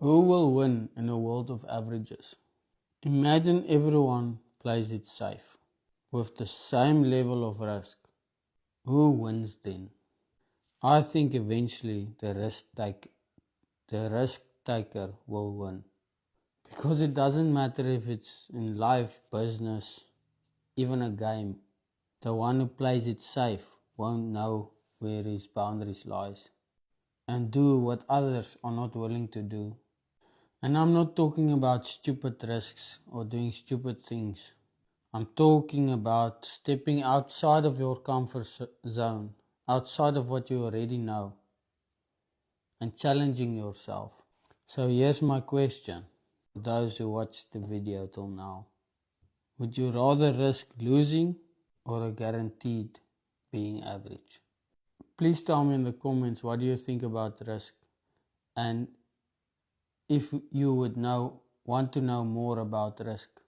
Who will win in a world of averages? Imagine everyone plays it safe, with the same level of risk. Who wins then? I think eventually the risk taker will win. Because it doesn't matter if it's in life, business, even a game. The one who plays it safe won't know where his boundaries lies and do what others are not willing to do. And I'm not talking about stupid risks or doing stupid things. I'm talking about stepping outside of your comfort zone, outside of what you already know, and challenging yourself. So here's my question for those who watched the video till now. Would you rather risk losing or a guaranteed being average? Please tell me in the comments what do you think about risk, and if you would want to know more about risk.